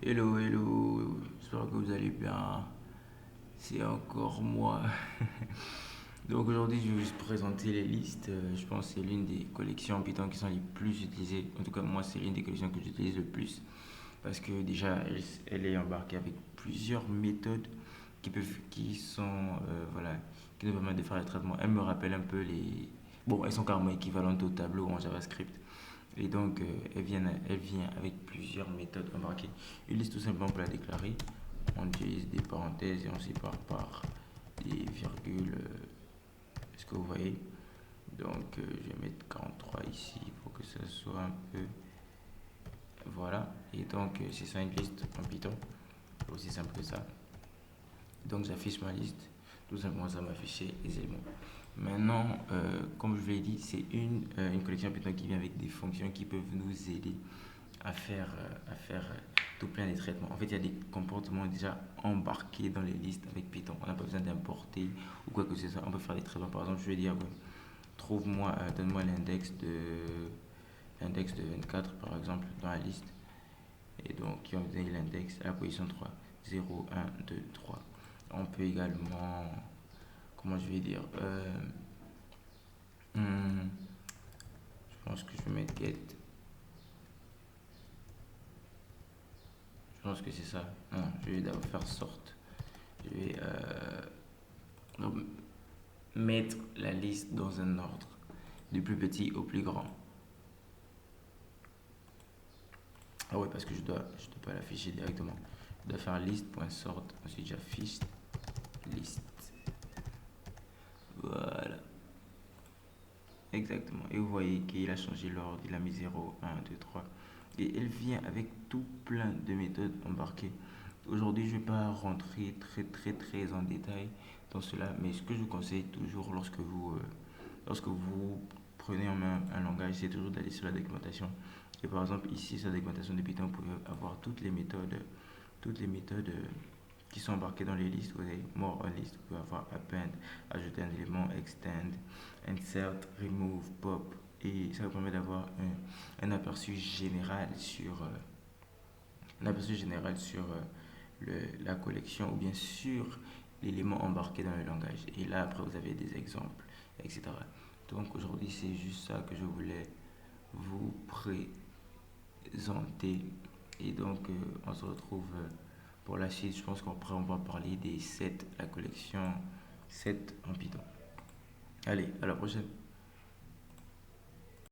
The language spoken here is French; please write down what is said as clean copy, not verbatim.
Hello, hello, j'espère que vous allez bien. C'est encore moi. Donc aujourd'hui, je vais vous présenter les listes. Je pense que c'est l'une des collections Python qui sont les plus utilisées. En tout cas, moi, c'est l'une des collections que j'utilise le plus. Parce que déjà, elle est embarquée avec plusieurs méthodes qui sont, voilà, qui nous permettent de faire les traitements. Elle me rappelle un peu les... Bon, elles sont carrément équivalentes au tableau en JavaScript. Et donc, elle vient avec plusieurs méthodes embarquées. Une liste tout simplement pour la déclarer. On utilise des parenthèses et on sépare par des virgules. Est-ce que vous voyez? Donc, je vais mettre 43 ici pour que ça soit un peu. Voilà. Et donc, c'est ça une liste en Python. Aussi simple que ça. Donc, j'affiche ma liste. Tout simplement, ça m'a affiché les éléments. Maintenant, comme je vous l'ai dit, c'est une collection Python qui vient avec des fonctions qui peuvent nous aider à faire tout plein de traitements. En fait, il y a des comportements déjà embarqués dans les listes avec Python. On n'a pas besoin d'importer ou quoi que ce soit. On peut faire des traitements. Par exemple, je vais dire, ouais, trouve-moi, donne-moi l'index de 24 par exemple dans la liste. Et donc, qui va me donner l'index à la position 3. 0, 1, 2, 3. On peut également, comment je vais dire, hmm, je pense que je vais mettre get. Je pense que c'est ça. Non, je vais d'abord faire sorte. Je vais donc, mettre la liste dans un ordre, du plus petit au plus grand. Ah ouais, parce que je dois pas l'afficher directement. Je dois faire list.sort. Ensuite, j'affiche liste. Voilà, exactement. Et vous voyez qu'il a changé l'ordre. Il a mis 0, 1, 2, 3. Et elle vient avec tout plein de méthodes embarquées. Aujourd'hui, je ne vais pas rentrer très très très en détail dans cela, mais ce que je vous conseille toujours lorsque vous prenez en main un langage, c'est toujours d'aller sur la documentation. Et par exemple, ici, sur la documentation de Python, vous pouvez avoir toutes les méthodes qui sont embarquées dans les listes. Vous avez more on list, vous pouvez avoir append, ajouter un élément, extend, insert, remove, pop. Et ça vous permet d'avoir un aperçu général sur la collection ou bien sur l'élément embarqué dans le langage. Et là, après, vous avez des exemples, etc. Donc aujourd'hui, c'est juste ça que je voulais vous présenter. Et donc, on se retrouve pour la suite. Je pense qu'après, on va parler des 7, la collection 7 en Python. Allez, à la prochaine.